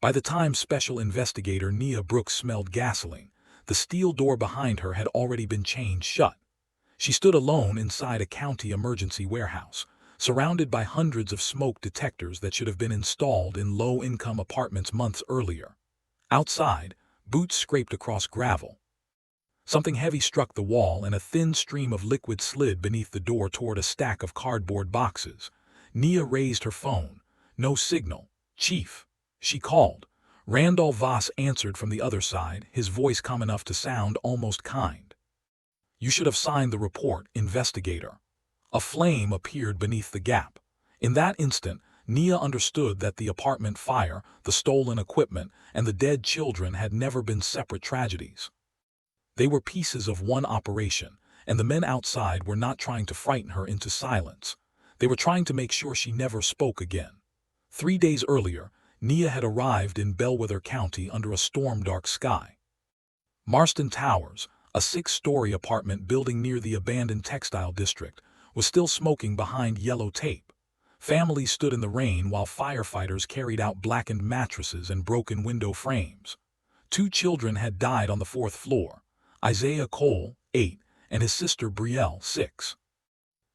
By the time Special Investigator Nia Brooks smelled gasoline, the steel door behind her had already been chained shut. She stood alone inside a county emergency warehouse, surrounded by hundreds of smoke detectors that should have been installed in low-income apartments months earlier. Outside, boots scraped across gravel. Something heavy struck the wall and a thin stream of liquid slid beneath the door toward a stack of cardboard boxes. Nia raised her phone. No signal. "Chief," she called. Randall Voss answered from the other side, his voice calm enough to sound almost kind. "You should have signed the report, Investigator." A flame appeared beneath the gap. In that instant, Nia understood that the apartment fire, the stolen equipment, and the dead children had never been separate tragedies. They were pieces of one operation, and the men outside were not trying to frighten her into silence. They were trying to make sure she never spoke again. 3 days earlier, Nia had arrived in Bellweather County under a storm-dark sky. Marston Towers, a 6-story apartment building near the abandoned textile district, was still smoking behind yellow tape. Families stood in the rain while firefighters carried out blackened mattresses and broken window frames. 2 children had died on the 4th floor, Isaiah Cole, 8, and his sister Brielle, 6.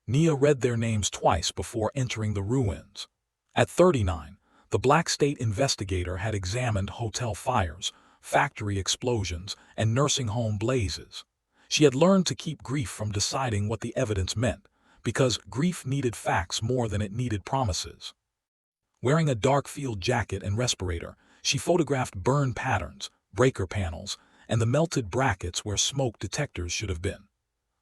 Nia read their names twice before entering the ruins. At 39, the Black State Investigator had examined hotel fires, factory explosions, and nursing home blazes. She had learned to keep grief from deciding what the evidence meant, because grief needed facts more than it needed promises. Wearing a dark field jacket and respirator, she photographed burn patterns, breaker panels, and the melted brackets where smoke detectors should have been.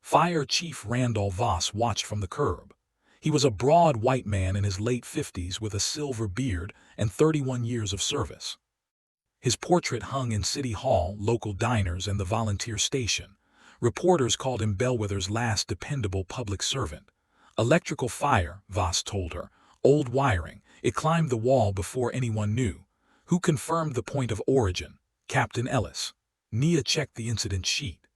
Fire Chief Randall Voss watched from the curb. He was a broad white man in his late 50s with a silver beard and 31 years of service. His portrait hung in City Hall, local diners, and the volunteer station. Reporters called him Bellwether's last dependable public servant. "Electrical fire," Voss told her. "Old wiring. It climbed the wall before anyone knew." "Who confirmed the point of origin?" "Captain Ellis." Nia checked the incident sheet.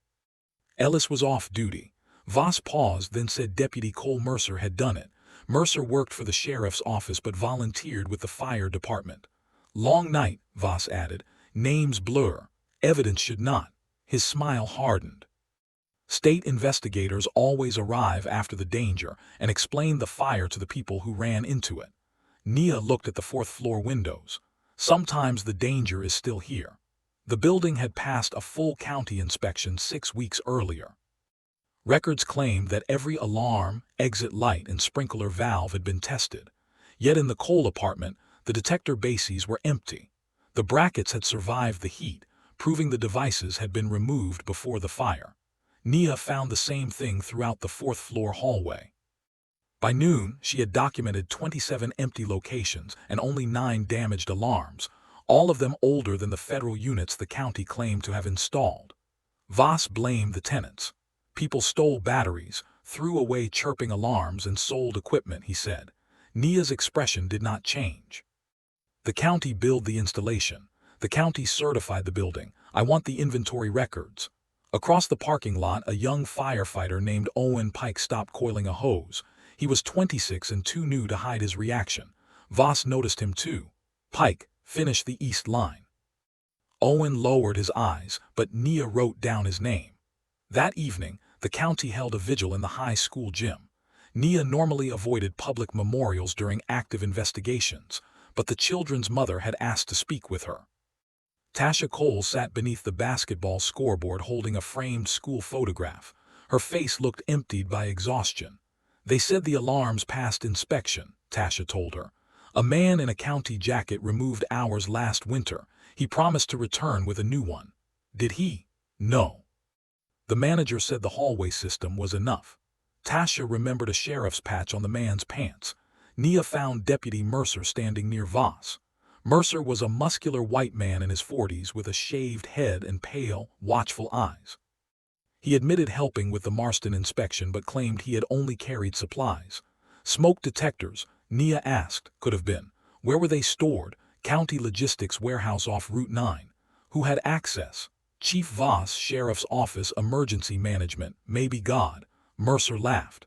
Ellis was off duty. Voss paused, then said Deputy Cole Mercer had done it. Mercer worked for the sheriff's office but volunteered with the fire department. "Long night," Voss added. "Names blur. Evidence should not." His smile hardened. "State investigators always arrive after the danger and explain the fire to the people who ran into it." Nia looked at the 4th-floor windows. "Sometimes the danger is still here." The building had passed a full county inspection 6 weeks earlier. Records claimed that every alarm, exit light, and sprinkler valve had been tested. Yet in the Cole apartment, the detector bases were empty. The brackets had survived the heat, proving the devices had been removed before the fire. Nia found the same thing throughout the 4th-floor hallway. By noon, she had documented 27 empty locations and only 9 damaged alarms, all of them older than the federal units the county claimed to have installed. Voss blamed the tenants. "People stole batteries, threw away chirping alarms, and sold equipment," he said. Nia's expression did not change. "The county billed the installation. The county certified the building. I want the inventory records." Across the parking lot, a young firefighter named Owen Pike stopped coiling a hose. He was 26 and too new to hide his reaction. Voss noticed him too. "Pike, finish the east line." Owen lowered his eyes, but Nia wrote down his name. That evening, the county held a vigil in the high school gym. Nia normally avoided public memorials during active investigations, but the children's mother had asked to speak with her. Tasha Cole sat beneath the basketball scoreboard holding a framed school photograph. Her face looked emptied by exhaustion. "They said the alarms passed inspection," Tasha told her. "A man in a county jacket removed ours last winter. He promised to return with a new one." "Did he?" "No. The manager said the hallway system was enough." Tasha remembered a sheriff's patch on the man's pants. Nia found Deputy Mercer standing near Voss. Mercer was a muscular white man in his 40s with a shaved head and pale, watchful eyes. He admitted helping with the Marston inspection but claimed he had only carried supplies. "Smoke detectors," Nia asked, "could have been. Where were they stored?" "County Logistics Warehouse off Route 9. "Who had access?" "Chief Voss, Sheriff's Office, Emergency Management, maybe God." Mercer laughed.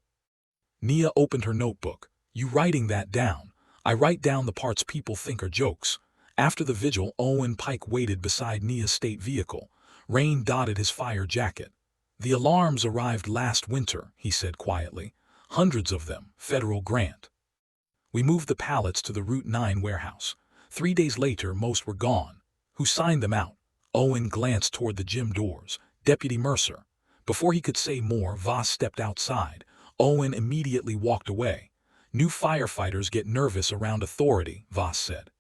Nia opened her notebook. "You writing that down?" "I write down the parts people think are jokes." After the vigil, Owen Pike waited beside Nia's state vehicle. Rain dotted his fire jacket. "The alarms arrived last winter," he said quietly. "Hundreds of them, federal grant. We moved the pallets to the Route 9 warehouse. 3 days later, most were gone. Who signed them out?" Owen glanced toward the gym doors. "Deputy Mercer." Before he could say more, Voss stepped outside. Owen immediately walked away. "New firefighters get nervous around authority," Voss said.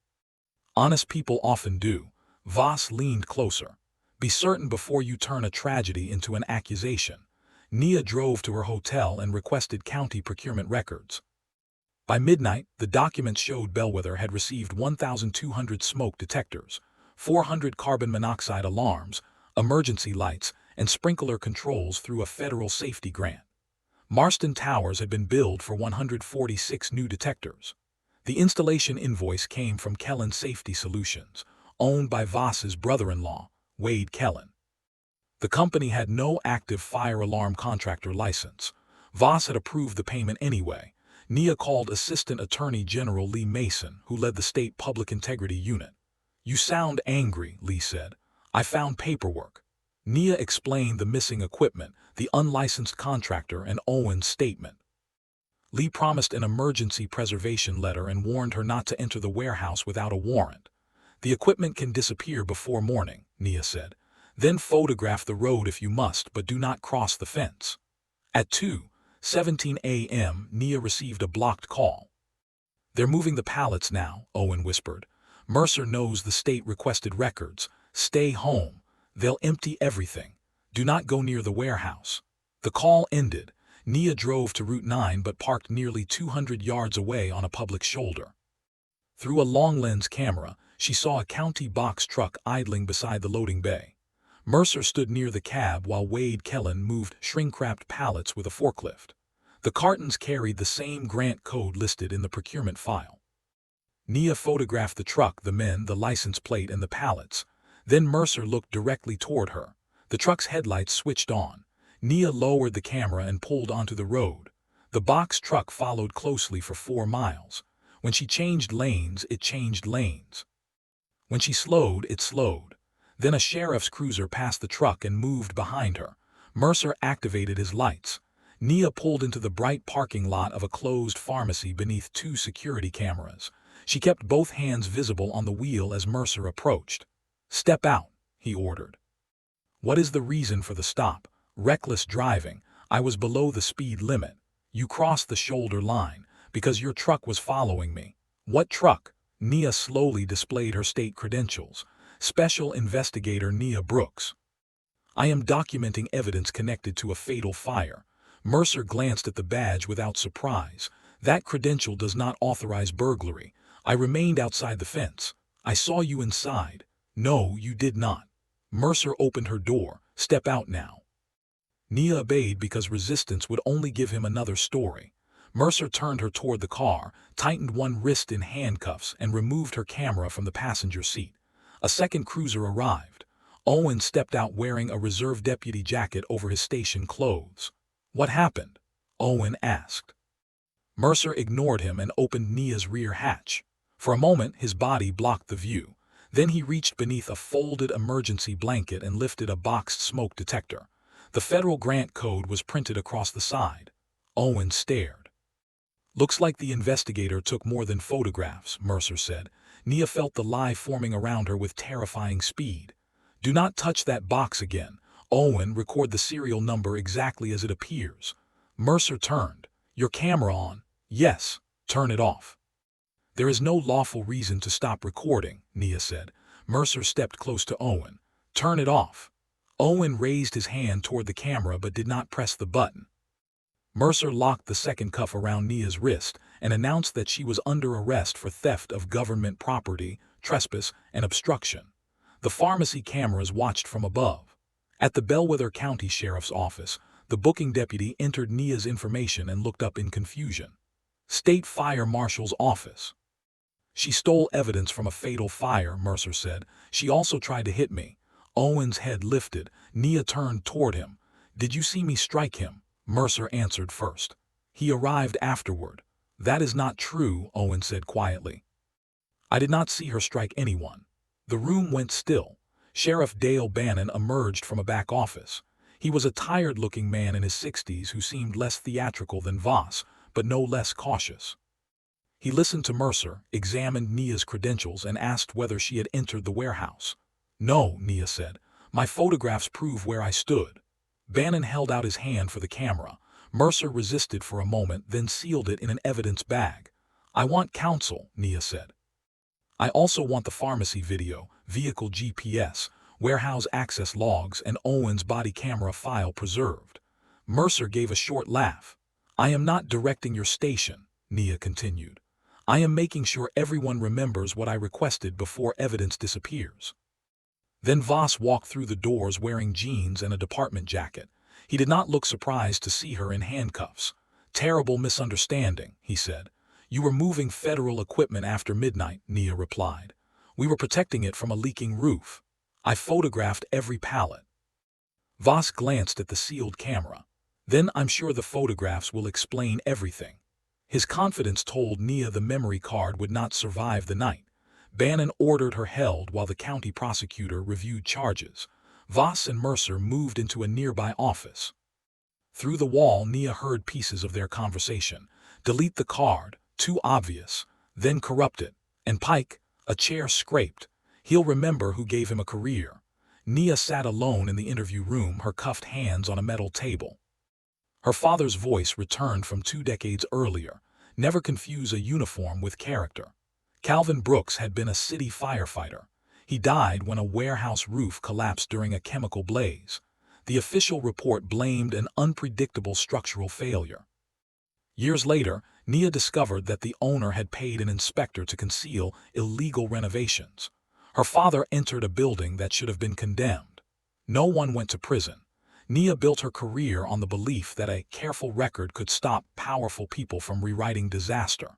"Honest people often do." Voss leaned closer. "Be certain before you turn a tragedy into an accusation." Nia drove to her hotel and requested county procurement records. By midnight, the documents showed Bellweather had received 1,200 smoke detectors, 400 carbon monoxide alarms, emergency lights, and sprinkler controls through a federal safety grant. Marston Towers had been billed for 146 new detectors. The installation invoice came from Kellen Safety Solutions, owned by Voss's brother-in-law, Wade Kellen. The company had no active fire alarm contractor license. Voss had approved the payment anyway. Nia called Assistant Attorney General Lee Mason, who led the state public integrity unit. "You sound angry," Lee said. "I found paperwork." Nia explained the missing equipment, the unlicensed contractor, and Owen's statement. Lee promised an emergency preservation letter and warned her not to enter the warehouse without a warrant. "The equipment can disappear before morning," Nia said. "Then photograph the road if you must, but do not cross the fence." At 2:17 a.m., Nia received a blocked call. "They're moving the pallets now," Owen whispered. "Mercer knows the state requested records. Stay home. They'll empty everything. Do not go near the warehouse." The call ended. Nia drove to Route 9 but parked nearly 200 yards away on a public shoulder. Through a long-lens camera, she saw a county box truck idling beside the loading bay. Mercer stood near the cab while Wade Kellen moved shrink-wrapped pallets with a forklift. The cartons carried the same grant code listed in the procurement file. Nia photographed the truck, the men, the license plate, and the pallets. Then Mercer looked directly toward her. The truck's headlights switched on. Nia lowered the camera and pulled onto the road. The box truck followed closely for 4 miles. When she changed lanes, it changed lanes. When she slowed, it slowed. Then a sheriff's cruiser passed the truck and moved behind her. Mercer activated his lights. Nia pulled into the bright parking lot of a closed pharmacy beneath 2 security cameras. She kept both hands visible on the wheel as Mercer approached. "Step out," he ordered. "What is the reason for the stop?" "Reckless driving. I was below the speed limit." "You crossed the shoulder line because your truck was following me." "What truck?" Nia slowly displayed her state credentials. "Special Investigator Nia Brooks. I am documenting evidence connected to a fatal fire." Mercer glanced at the badge without surprise. "That credential does not authorize burglary. I remained outside the fence. I saw you inside." "No, you did not." Mercer opened her door. "Step out now." Nia obeyed because resistance would only give him another story. Mercer turned her toward the car, tightened one wrist in handcuffs, and removed her camera from the passenger seat. A second cruiser arrived. Owen stepped out wearing a reserve deputy jacket over his station clothes. "What happened?" Owen asked. Mercer ignored him and opened Nia's rear hatch. For a moment, his body blocked the view. Then he reached beneath a folded emergency blanket and lifted a boxed smoke detector. The federal grant code was printed across the side. Owen stared. "Looks like the investigator took more than photographs," Mercer said. Nia felt the lie forming around her with terrifying speed. "Do not touch that box again." "Owen, record the serial number exactly as it appears." Mercer turned. "Your camera on?" "Yes." "Turn it off." "There is no lawful reason to stop recording," Nia said. Mercer stepped close to Owen. "Turn it off." Owen raised his hand toward the camera but did not press the button. Mercer locked the second cuff around Nia's wrist and announced that she was under arrest for theft of government property, trespass, and obstruction. The pharmacy cameras watched from above. At the Bellweather County Sheriff's Office, the booking deputy entered Nia's information and looked up in confusion. "State Fire Marshal's Office." "She stole evidence from a fatal fire," Mercer said. "She also tried to hit me." Owen's head lifted. Nia turned toward him. "Did you see me strike him?" Mercer answered first. "He arrived afterward." "That is not true," Owen said quietly. I did not see her strike anyone. The room went still. Sheriff Dale Bannon emerged from a back office. He was a tired-looking man in his 60s who seemed less theatrical than Voss, but no less cautious. He listened to Mercer, examined Nia's credentials, and asked whether she had entered the warehouse. "No," Nia said. "My photographs prove where I stood." Bannon held out his hand for the camera. Mercer resisted for a moment, then sealed it in an evidence bag. "I want counsel," Nia said. "I also want the pharmacy video, vehicle GPS, warehouse access logs, and Owen's body camera file preserved." Mercer gave a short laugh. "I am not directing your station," Nia continued. "I am making sure everyone remembers what I requested before evidence disappears." Then Voss walked through the doors wearing jeans and a department jacket. He did not look surprised to see her in handcuffs. "Terrible misunderstanding," he said. "You were moving federal equipment after midnight," Nia replied. "We were protecting it from a leaking roof. I photographed every pallet." Voss glanced at the sealed camera. "Then I'm sure the photographs will explain everything." His confidence told Nia the memory card would not survive the night. Bannon ordered her held while the county prosecutor reviewed charges. Voss and Mercer moved into a nearby office. Through the wall, Nia heard pieces of their conversation. "Delete the card. Too obvious." Then "corrupt it." And Pike, a chair scraped. "He'll remember who gave him a career." Nia sat alone in the interview room, her cuffed hands on a metal table. Her father's voice returned from 2 decades earlier. "Never confuse a uniform with character." Calvin Brooks had been a city firefighter. He died when a warehouse roof collapsed during a chemical blaze. The official report blamed an unpredictable structural failure. Years later, Nia discovered that the owner had paid an inspector to conceal illegal renovations. Her father entered a building that should have been condemned. No one went to prison. Nia built her career on the belief that a careful record could stop powerful people from rewriting disaster.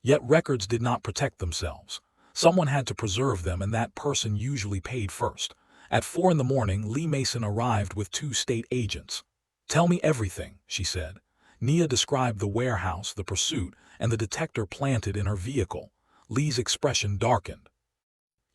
Yet records did not protect themselves. Someone had to preserve them, and that person usually paid first. At 4 in the morning, Lee Mason arrived with 2 state agents. "Tell me everything," she said. Nia described the warehouse, the pursuit, and the detector planted in her vehicle. Lee's expression darkened.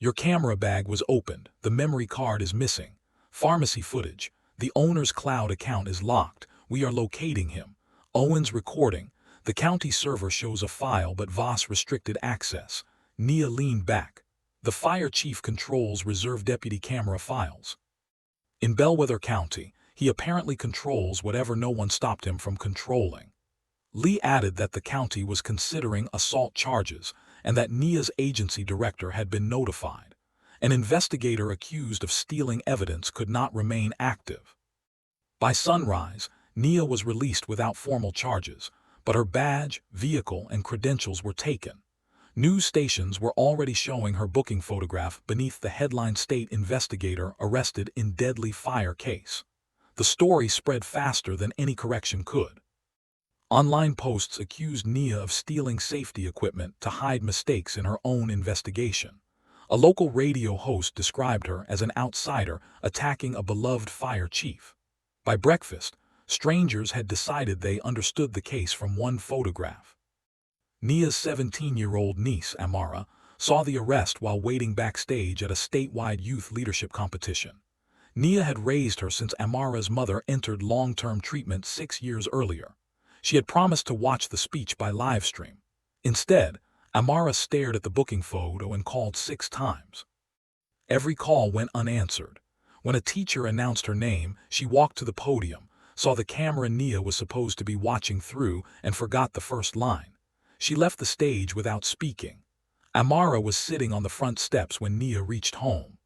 "Your camera bag was opened. The memory card is missing. Pharmacy footage. The owner's cloud account is locked. We are locating him. Owen's recording. The county server shows a file, but Voss restricted access." Nia leaned back. "The fire chief controls reserve deputy camera files. In Bellweather County, he apparently controls whatever no one stopped him from controlling." Lee added that the county was considering assault charges and that Nia's agency director had been notified. An investigator accused of stealing evidence could not remain active. By sunrise, Nia was released without formal charges, but her badge, vehicle, and credentials were taken. News stations were already showing her booking photograph beneath the headline "State Investigator Arrested in Deadly Fire Case." The story spread faster than any correction could. Online posts accused Nia of stealing safety equipment to hide mistakes in her own investigation. A local radio host described her as an outsider attacking a beloved fire chief. By breakfast, strangers had decided they understood the case from one photograph. Nia's 17-year-old niece, Amara, saw the arrest while waiting backstage at a statewide youth leadership competition. Nia had raised her since Amara's mother entered long-term treatment 6 years earlier. She had promised to watch the speech by livestream. Instead, Amara stared at the booking photo and called 6 times. Every call went unanswered. When a teacher announced her name, she walked to the podium, saw the camera Nia was supposed to be watching through, and forgot the first line. She left the stage without speaking. Amara was sitting on the front steps when Nia reached home.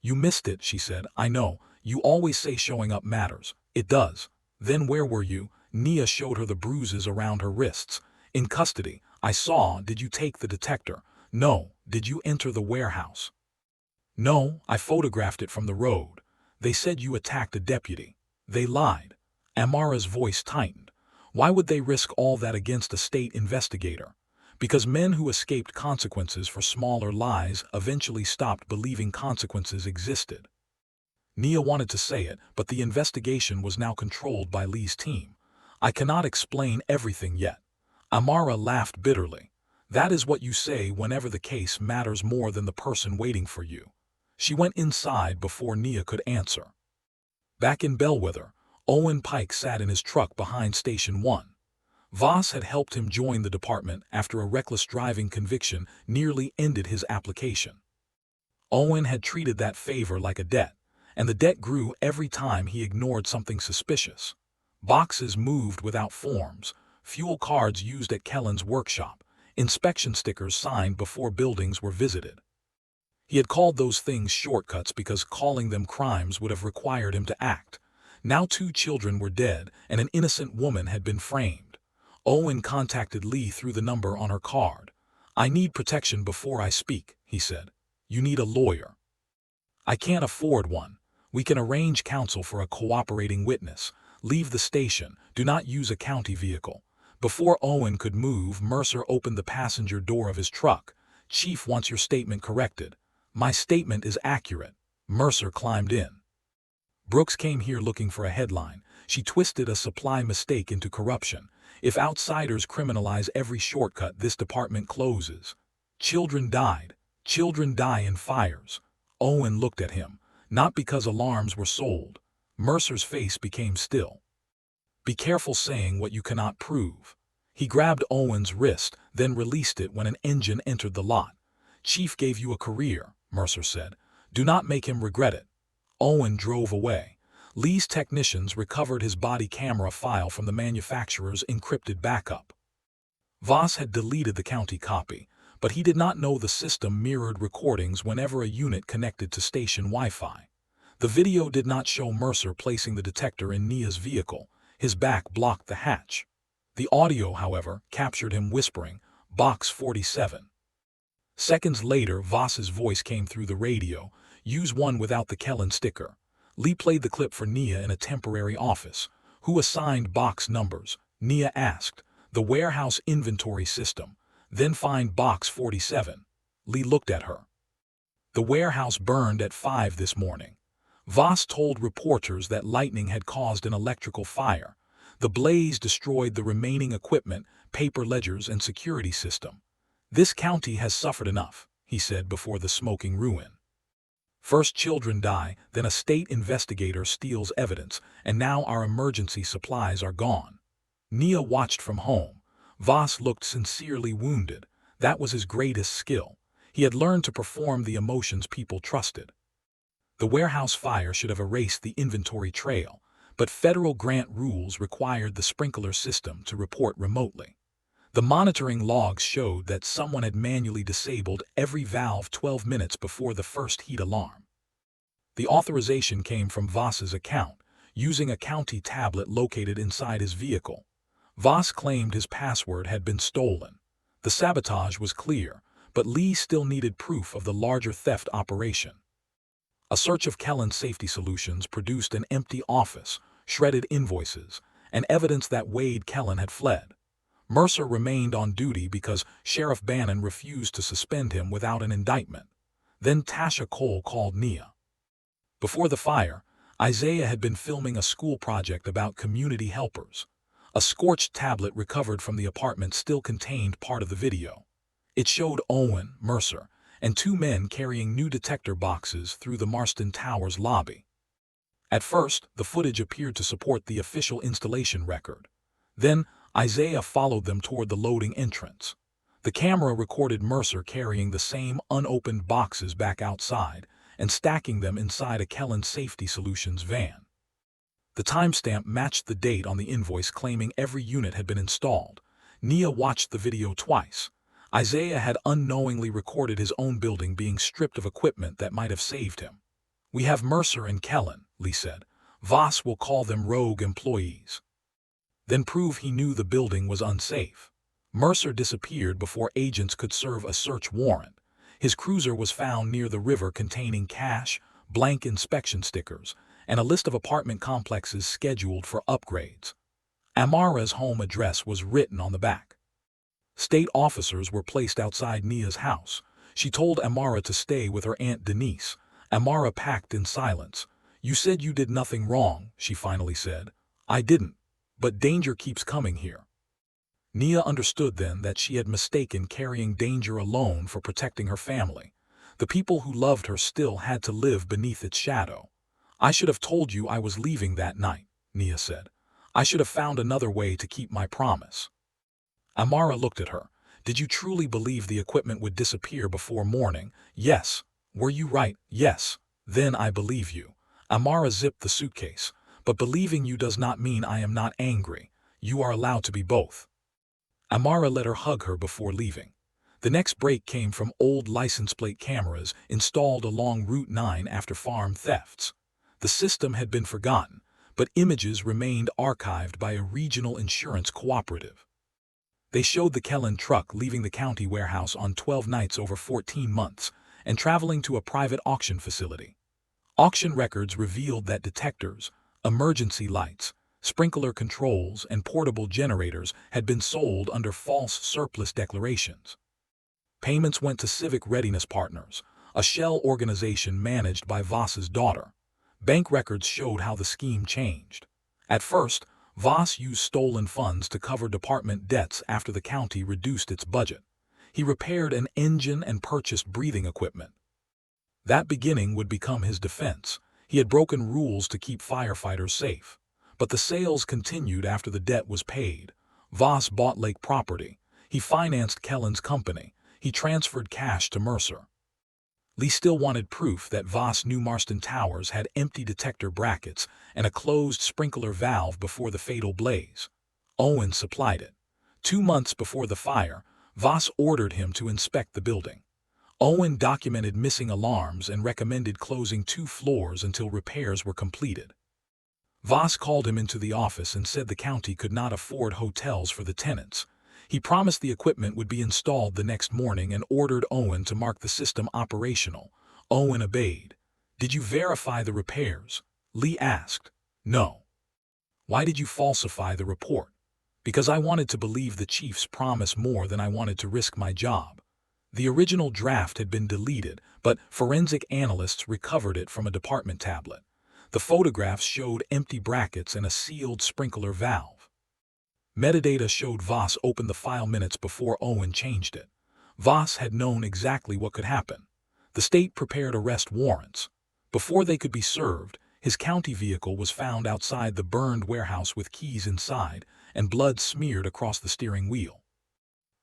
"You missed it," she said. "I know. You always say showing up matters. It does." "Then where were you?" Nia showed her the bruises around her wrists. "In custody. I saw. Did you take the detector?" "No." "Did you enter the warehouse?" "No, I photographed it from the road. They said you attacked a deputy." "They lied." Amara's voice tightened. "Why would they risk all that against a state investigator?" "Because men who escaped consequences for smaller lies eventually stopped believing consequences existed." Nia wanted to say it, but the investigation was now controlled by Lee's team. "I cannot explain everything yet." Amara laughed bitterly. That is what you say whenever the case matters more than the person waiting for you. She went inside before Nia could answer. Back in Bellweather, Owen Pike sat in his truck behind Station 1. Voss had helped him join the department after a reckless driving conviction nearly ended his application. Owen had treated that favor like a debt, and the debt grew every time he ignored something suspicious. Boxes moved without forms, fuel cards used at Kellen's workshop, inspection stickers signed before buildings were visited. He had called those things shortcuts because calling them crimes would have required him to act. Now 2 children were dead and an innocent woman had been framed. Owen contacted Lee through the number on her card. "I need protection before I speak," he said. "You need a lawyer." "I can't afford one. We can arrange counsel for a cooperating witness. Leave the station. Do not use a county vehicle." Before Owen could move, Mercer opened the passenger door of his truck. "Chief wants your statement corrected." "My statement is accurate." Mercer climbed in. Brooks came here looking for a headline. She twisted a supply mistake into corruption. "If outsiders criminalize every shortcut, this department closes." Children died. Children die in fires. Owen looked at him, not because alarms were sold. Mercer's face became still. "Be careful saying what you cannot prove." He grabbed Owen's wrist, then released it when an engine entered the lot. "Chief gave you a career," Mercer said. "Do not make him regret it." Owen drove away. Lee's technicians recovered his body camera file from the manufacturer's encrypted backup. Voss had deleted the county copy, but he did not know the system mirrored recordings whenever a unit connected to station Wi-Fi. The video did not show Mercer placing the detector in Nia's vehicle. His back blocked the hatch. The audio, however, captured him whispering, "Box 47." Seconds later, Voss's voice came through the radio, "Use one without the Kellen sticker." Lee played the clip for Nia in a temporary office. "Who assigned box numbers?" Nia asked. "The warehouse inventory system." "Then find box 47. Lee looked at her. "The warehouse burned at 5 this morning." Voss told reporters that lightning had caused an electrical fire. The blaze destroyed the remaining equipment, paper ledgers, and security system. "This county has suffered enough," he said before the smoking ruin. "First children die, then a state investigator steals evidence, and now our emergency supplies are gone." Nia watched from home. Voss looked sincerely wounded. That was his greatest skill. He had learned to perform the emotions people trusted. The warehouse fire should have erased the inventory trail, but federal grant rules required the sprinkler system to report remotely. The monitoring logs showed that someone had manually disabled every valve 12 minutes before the first heat alarm. The authorization came from Voss's account, using a county tablet located inside his vehicle. Voss claimed his password had been stolen. The sabotage was clear, but Lee still needed proof of the larger theft operation. A search of Kellen's safety solutions produced an empty office, shredded invoices, and evidence that Wade Kellen had fled. Mercer remained on duty because Sheriff Bannon refused to suspend him without an indictment. Then Tasha Cole called Nia. Before the fire, Isaiah had been filming a school project about community helpers. A scorched tablet recovered from the apartment still contained part of the video. It showed Owen, Mercer, and 2 men carrying new detector boxes through the Marston Towers lobby. At first, the footage appeared to support the official installation record. Then, Isaiah followed them toward the loading entrance. The camera recorded Mercer carrying the same unopened boxes back outside and stacking them inside a Kellen Safety Solutions van. The timestamp matched the date on the invoice claiming every unit had been installed. Nia watched the video twice. Isaiah had unknowingly recorded his own building being stripped of equipment that might have saved him. "We have Mercer and Kellen," Lee said. "Voss will call them rogue employees. Then prove he knew the building was unsafe." Mercer disappeared before agents could serve a search warrant. His cruiser was found near the river containing cash, blank inspection stickers, and a list of apartment complexes scheduled for upgrades. Amara's home address was written on the back. State officers were placed outside Nia's house. She told Amara to stay with her Aunt Denise. Amara packed in silence. "You said you did nothing wrong," she finally said. "I didn't. But danger keeps coming here." Nia understood then that she had mistaken carrying danger alone for protecting her family. The people who loved her still had to live beneath its shadow. "I should have told you I was leaving that night," Nia said. "I should have found another way to keep my promise." Amara looked at her. "Did you truly believe the equipment would disappear before morning?" "Yes." "Were you right?" "Yes." "Then I believe you." Amara zipped the suitcase. "But believing you does not mean I am not angry. You are allowed to be both." Amara let her hug her before leaving. The next break came from old license plate cameras installed along Route 9 after farm thefts. The system had been forgotten, but images remained archived by a regional insurance cooperative. They showed the Kellen truck leaving the county warehouse on 12 nights over 14 months and traveling to a private auction facility. Auction records revealed that detectors, emergency lights, sprinkler controls, and portable generators had been sold under false surplus declarations. Payments went to Civic Readiness Partners, a shell organization managed by Voss's daughter. Bank records showed how the scheme changed. At first, Voss used stolen funds to cover department debts after the county reduced its budget. He repaired an engine and purchased breathing equipment. That beginning would become his defense. He had broken rules to keep firefighters safe. But the sales continued after the debt was paid. Voss bought lake property. He financed Kellen's company. He transferred cash to Mercer. Lee still wanted proof that Voss knew Marston Towers had empty detector brackets and a closed sprinkler valve before the fatal blaze. Owen supplied it. 2 months before the fire, Voss ordered him to inspect the building. Owen documented missing alarms and recommended closing 2 floors until repairs were completed. Voss called him into the office and said the county could not afford hotels for the tenants. He promised the equipment would be installed the next morning and ordered Owen to mark the system operational. Owen obeyed. "Did you verify the repairs?" Lee asked. "No." "Why did you falsify the report?" "Because I wanted to believe the chief's promise more than I wanted to risk my job." The original draft had been deleted, but forensic analysts recovered it from a department tablet. The photographs showed empty brackets and a sealed sprinkler valve. Metadata showed Voss opened the file minutes before Owen changed it. Voss had known exactly what could happen. The state prepared arrest warrants. Before they could be served, his county vehicle was found outside the burned warehouse with keys inside and blood smeared across the steering wheel.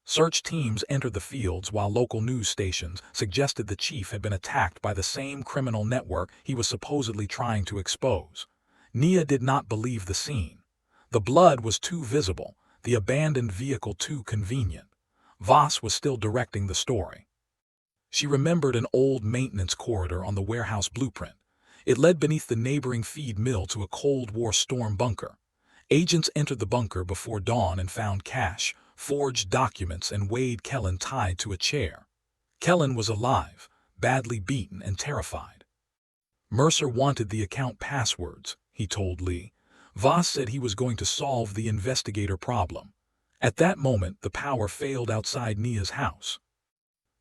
Search teams entered the fields while local news stations suggested the chief had been attacked by the same criminal network he was supposedly trying to expose. Nia did not believe the scene. The blood was too visible, the abandoned vehicle too convenient. Voss was still directing the story. She remembered an old maintenance corridor on the warehouse blueprint. It led beneath the neighboring feed mill to a Cold War storm bunker. Agents entered the bunker before dawn and found cash, forged documents, and Wade Kellen tied to a chair. Kellen was alive, badly beaten and terrified. Mercer wanted the account passwords, he told Lee. Voss said he was going to solve the investigator problem. At that moment, the power failed outside Nia's house.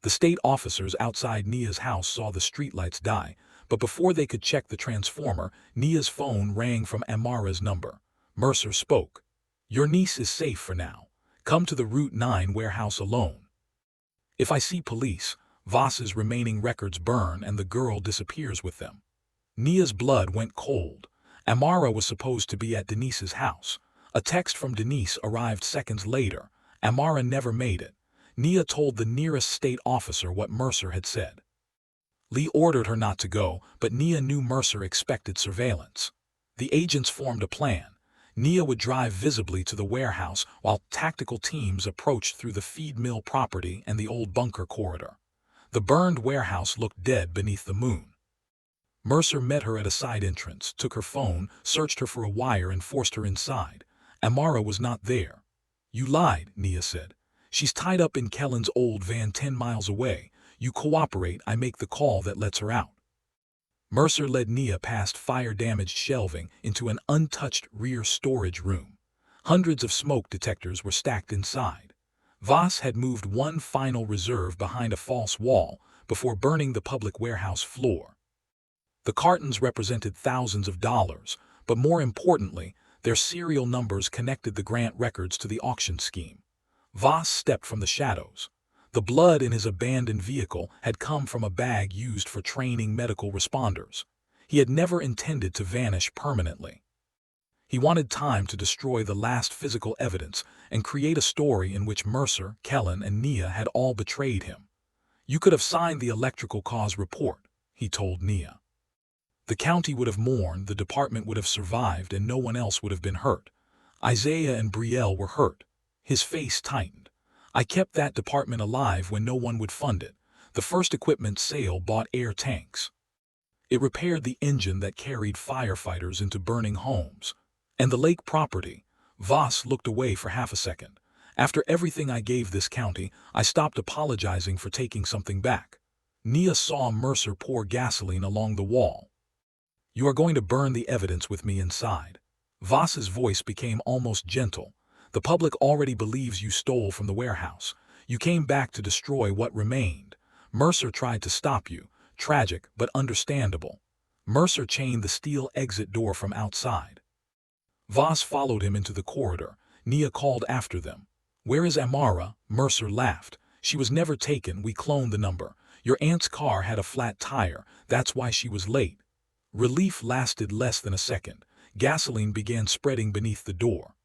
The state officers outside Nia's house saw the streetlights die, but before they could check the transformer, Nia's phone rang from Amara's number. Mercer spoke. "Your niece is safe for now. Come to the Route 9 warehouse alone. If I see police, Voss's remaining records burn and the girl disappears with them." Nia's blood went cold. Amara was supposed to be at Denise's house. A text from Denise arrived seconds later. Amara never made it. Nia told the nearest state officer what Mercer had said. Lee ordered her not to go, but Nia knew Mercer expected surveillance. The agents formed a plan. Nia would drive visibly to the warehouse while tactical teams approached through the feed mill property and the old bunker corridor. The burned warehouse looked dead beneath the moon. Mercer met her at a side entrance, took her phone, searched her for a wire and forced her inside. Amara was not there. "You lied," Nia said. "She's tied up in Kellen's old van 10 miles away. You cooperate, I make the call that lets her out." Mercer led Nia past fire-damaged shelving into an untouched rear storage room. Hundreds of smoke detectors were stacked inside. Voss had moved one final reserve behind a false wall before burning the public warehouse floor. The cartons represented thousands of dollars, but more importantly, their serial numbers connected the grant records to the auction scheme. Voss stepped from the shadows. The blood in his abandoned vehicle had come from a bag used for training medical responders. He had never intended to vanish permanently. He wanted time to destroy the last physical evidence and create a story in which Mercer, Kellen, and Nia had all betrayed him. "You could have signed the electrical cause report," he told Nia. "The county would have mourned, the department would have survived, and no one else would have been hurt. Isaiah and Brielle were hurt." His face tightened. "I kept that department alive when no one would fund it. The first equipment sale bought air tanks. It repaired the engine that carried firefighters into burning homes. And the lake property." Voss looked away for half a second. "After everything I gave this county, I stopped apologizing for taking something back." Nia saw Mercer pour gasoline along the wall. "You are going to burn the evidence with me inside." Voss's voice became almost gentle. "The public already believes you stole from the warehouse. You came back to destroy what remained. Mercer tried to stop you. Tragic, but understandable. Mercer chained the steel exit door from outside." Voss followed him into the corridor. Nia called after them. "Where is Amara?" Mercer laughed. "She was never taken. We cloned the number. Your aunt's car had a flat tire. That's why she was late." Relief lasted less than a second. Gasoline began spreading beneath the door.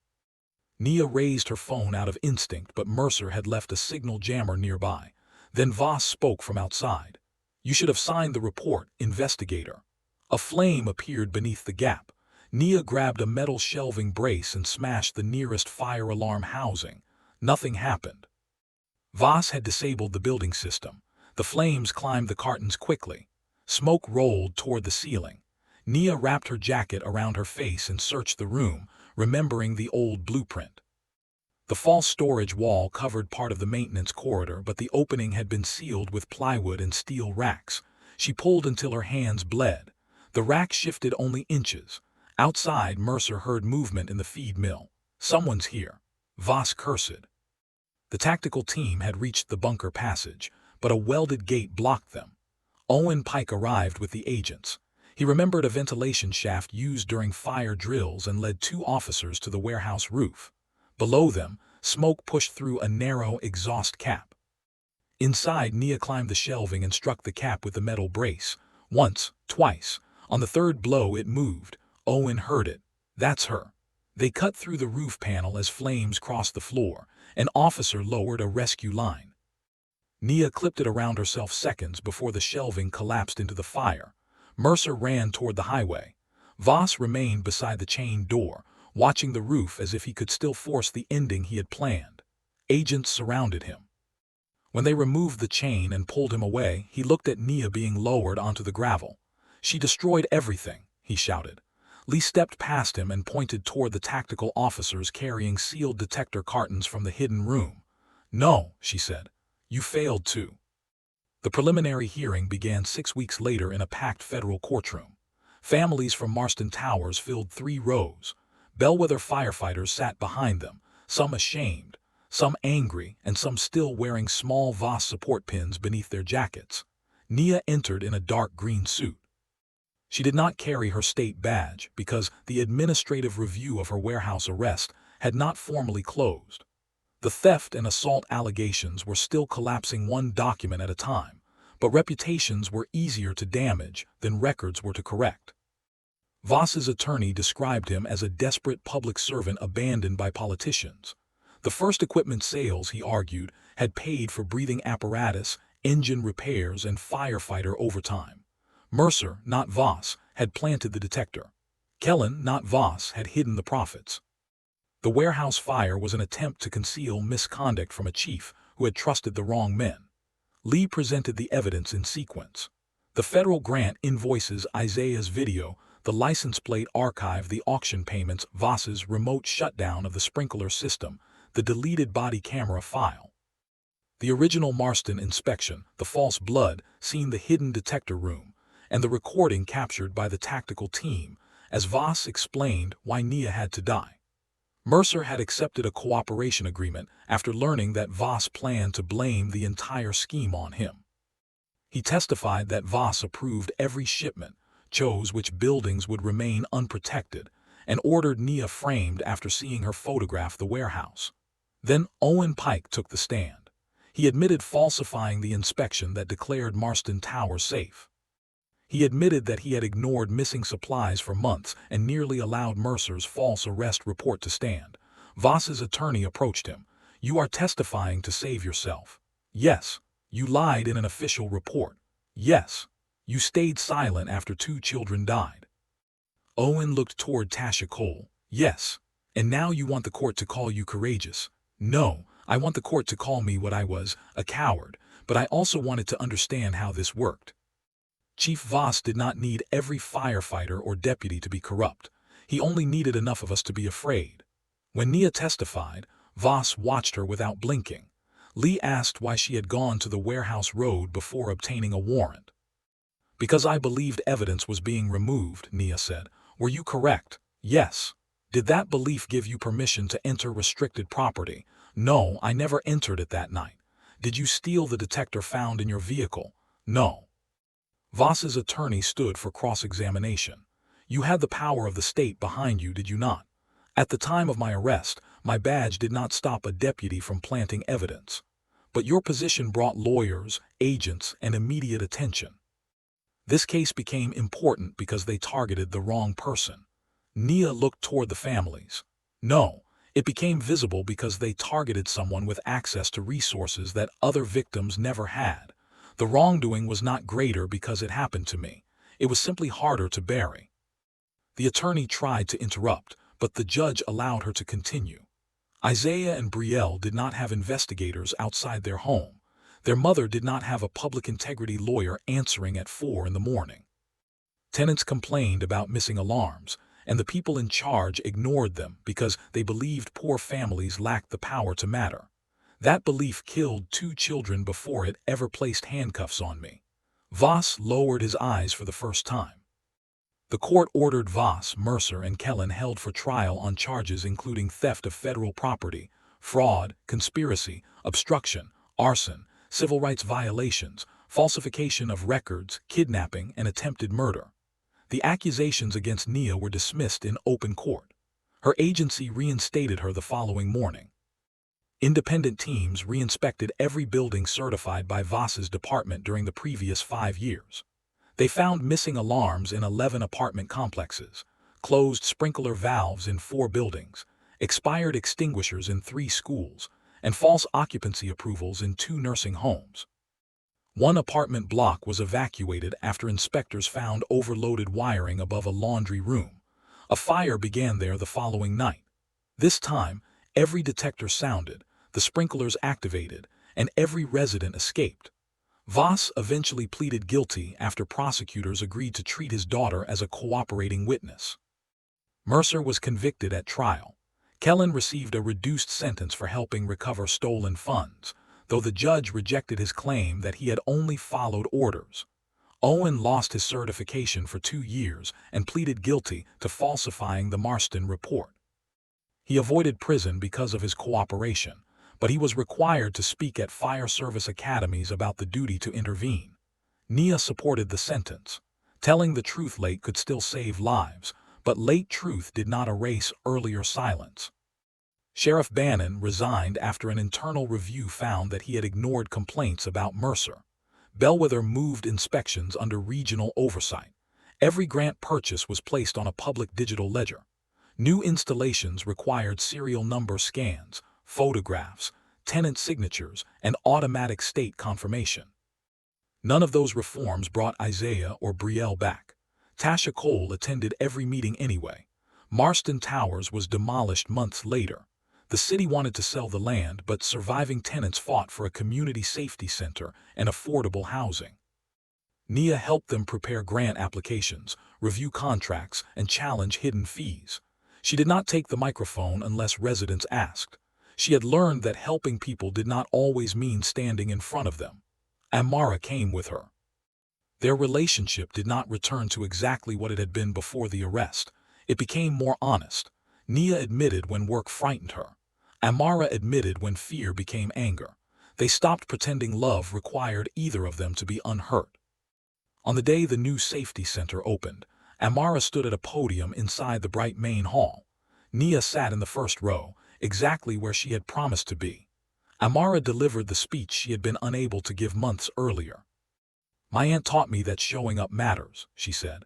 Nia raised her phone out of instinct, but Mercer had left a signal jammer nearby. Then Voss spoke from outside. "You should have signed the report, Investigator." A flame appeared beneath the gap. Nia grabbed a metal shelving brace and smashed the nearest fire alarm housing. Nothing happened. Voss had disabled the building system. The flames climbed the cartons quickly. Smoke rolled toward the ceiling. Nia wrapped her jacket around her face and searched the room, remembering the old blueprint. The false storage wall covered part of the maintenance corridor, but the opening had been sealed with plywood and steel racks. She pulled until her hands bled. The rack shifted only inches. Outside, Mercer heard movement in the feed mill. "Someone's here." Voss cursed. The tactical team had reached the bunker passage, but a welded gate blocked them. Owen Pike arrived with the agents. He remembered a ventilation shaft used during fire drills and led 2 officers to the warehouse roof. Below them, smoke pushed through a narrow exhaust cap. Inside, Nia climbed the shelving and struck the cap with the metal brace. Once, twice. On the third blow it moved. Owen heard it. "That's her." They cut through the roof panel as flames crossed the floor. An officer lowered a rescue line. Nia clipped it around herself seconds before the shelving collapsed into the fire. Mercer ran toward the highway. Voss remained beside the chained door, watching the roof as if he could still force the ending he had planned. Agents surrounded him. When they removed the chain and pulled him away, he looked at Nia being lowered onto the gravel. "She destroyed everything," he shouted. Lee stepped past him and pointed toward the tactical officers carrying sealed detector cartons from the hidden room. "No," she said. "You failed too." The preliminary hearing began 6 weeks later in a packed federal courtroom. Families from Marston Towers filled 3 rows. Bellweather firefighters sat behind them, some ashamed, some angry, and some still wearing small Voss support pins beneath their jackets. Nia entered in a dark green suit. She did not carry her state badge because the administrative review of her warehouse arrest had not formally closed. The theft and assault allegations were still collapsing one document at a time, but reputations were easier to damage than records were to correct. Voss's attorney described him as a desperate public servant abandoned by politicians. The first equipment sales, he argued, had paid for breathing apparatus, engine repairs, and firefighter overtime. Mercer, not Voss, had planted the detector. Kellen, not Voss, had hidden the profits. The warehouse fire was an attempt to conceal misconduct from a chief who had trusted the wrong men. Lee presented the evidence in sequence. The federal grant invoices, Isaiah's video, the license plate archive, the auction payments, Voss's remote shutdown of the sprinkler system, the deleted body camera file. The original Marston inspection, the false blood, seen the hidden detector room, and the recording captured by the tactical team, as Voss explained why Nia had to die. Mercer had accepted a cooperation agreement after learning that Voss planned to blame the entire scheme on him. He testified that Voss approved every shipment, chose which buildings would remain unprotected, and ordered Nia framed after seeing her photograph the warehouse. Then Owen Pike took the stand. He admitted falsifying the inspection that declared Marston Towers safe. He admitted that he had ignored missing supplies for months and nearly allowed Mercer's false arrest report to stand. Voss's attorney approached him. "You are testifying to save yourself." "Yes." "You lied in an official report." "Yes." "You stayed silent after 2 children died." Owen looked toward Tasha Cole. "Yes." "And now you want the court to call you courageous." "No, I want the court to call me what I was, a coward, but I also wanted to understand how this worked." Chief Voss did not need every firefighter or deputy to be corrupt. He only needed enough of us to be afraid. When Nia testified, Voss watched her without blinking. Lee asked why she had gone to the Warehouse Road before obtaining a warrant. "Because I believed evidence was being removed," Nia said. "Were you correct?" "Yes." "Did that belief give you permission to enter restricted property?" "No, I never entered it that night." "Did you steal the detector found in your vehicle?" "No." Voss's attorney stood for cross-examination. "You had the power of the state behind you, did you not?" "At the time of my arrest, my badge did not stop a deputy from planting evidence. But your position brought lawyers, agents, and immediate attention. This case became important because they targeted the wrong person." Nia looked toward the families. "No, it became visible because they targeted someone with access to resources that other victims never had. The wrongdoing was not greater because it happened to me. It was simply harder to bury." The attorney tried to interrupt, but the judge allowed her to continue. Isaiah and Brielle did not have investigators outside their home. Their mother did not have a public integrity lawyer answering at 4 in the morning. Tenants complained about missing alarms, and the people in charge ignored them because they believed poor families lacked the power to matter. That belief killed 2 children before it ever placed handcuffs on me. Voss lowered his eyes for the first time. The court ordered Voss, Mercer, and Kellen held for trial on charges including theft of federal property, fraud, conspiracy, obstruction, arson, civil rights violations, falsification of records, kidnapping, and attempted murder. The accusations against Nia were dismissed in open court. Her agency reinstated her the following morning. Independent teams re-inspected every building certified by Voss's department during the previous 5 years. They found missing alarms in 11 apartment complexes, closed sprinkler valves in 4 buildings, expired extinguishers in 3 schools, and false occupancy approvals in 2 nursing homes. 1 apartment block was evacuated after inspectors found overloaded wiring above a laundry room. A fire began there the following night. This time, every detector sounded, the sprinklers activated, and every resident escaped. Voss eventually pleaded guilty after prosecutors agreed to treat his daughter as a cooperating witness. Mercer was convicted at trial. Kellen received a reduced sentence for helping recover stolen funds, though the judge rejected his claim that he had only followed orders. Owen lost his certification for 2 years and pleaded guilty to falsifying the Marston report. He avoided prison because of his cooperation, but he was required to speak at fire service academies about the duty to intervene. Nia supported the sentence. Telling the truth late could still save lives, but late truth did not erase earlier silence. Sheriff Bannon resigned after an internal review found that he had ignored complaints about Mercer. Bellweather moved inspections under regional oversight. Every grant purchase was placed on a public digital ledger. New installations required serial number scans, photographs, tenant signatures, and automatic state confirmation. None of those reforms brought Isaiah or Brielle back. Tasha Cole attended every meeting anyway. Marston Towers was demolished months later. The city wanted to sell the land, but surviving tenants fought for a community safety center and affordable housing. Nia helped them prepare grant applications, review contracts, and challenge hidden fees. She did not take the microphone unless residents asked. She had learned that helping people did not always mean standing in front of them. Amara came with her. Their relationship did not return to exactly what it had been before the arrest. It became more honest. Nia admitted when work frightened her. Amara admitted when fear became anger. They stopped pretending love required either of them to be unhurt. On the day the new safety center opened, Amara stood at a podium inside the bright main hall. Nia sat in the first row, exactly where she had promised to be. Amara delivered the speech she had been unable to give months earlier. "My aunt taught me that showing up matters," she said.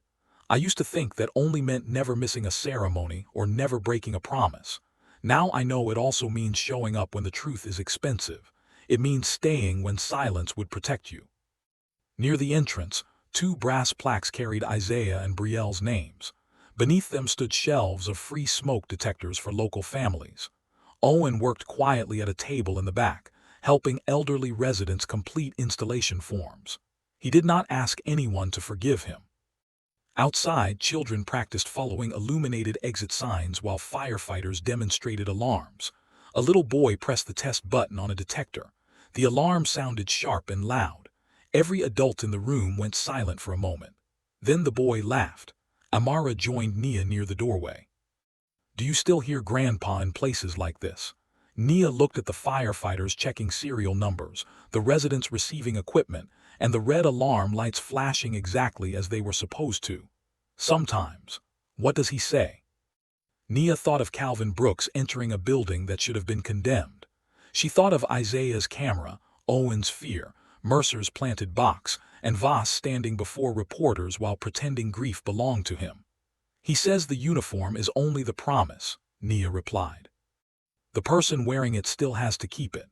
"I used to think that only meant never missing a ceremony or never breaking a promise. Now I know it also means showing up when the truth is expensive. It means staying when silence would protect you." Near the entrance, 2 brass plaques carried Isaiah and Brielle's names. Beneath them stood shelves of free smoke detectors for local families. Owen worked quietly at a table in the back, helping elderly residents complete installation forms. He did not ask anyone to forgive him. Outside, children practiced following illuminated exit signs while firefighters demonstrated alarms. A little boy pressed the test button on a detector. The alarm sounded sharp and loud. Every adult in the room went silent for a moment. Then the boy laughed. Amara joined Nia near the doorway. "Do you still hear Grandpa in places like this?" Nia looked at the firefighters checking serial numbers, the residents receiving equipment, and the red alarm lights flashing exactly as they were supposed to. "Sometimes." "What does he say?" Nia thought of Calvin Brooks entering a building that should have been condemned. She thought of Isaiah's camera, Owen's fear, Mercer's planted box, and Voss standing before reporters while pretending grief belonged to him. "He says the uniform is only the promise," Nia replied. "The person wearing it still has to keep it."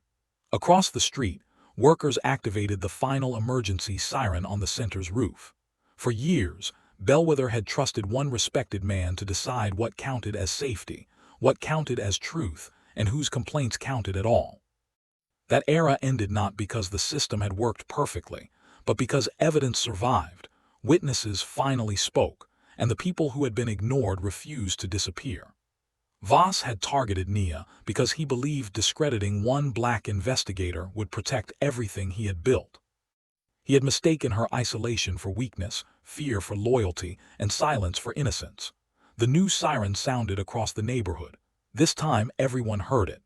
Across the street, workers activated the final emergency siren on the center's roof. For years, Bellweather had trusted one respected man to decide what counted as safety, what counted as truth, and whose complaints counted at all. That era ended not because the system had worked perfectly, but because evidence survived, witnesses finally spoke, and the people who had been ignored refused to disappear. Voss had targeted Nia because he believed discrediting one black investigator would protect everything he had built. He had mistaken her isolation for weakness, fear for loyalty, and silence for innocence. The new siren sounded across the neighborhood. This time everyone heard it.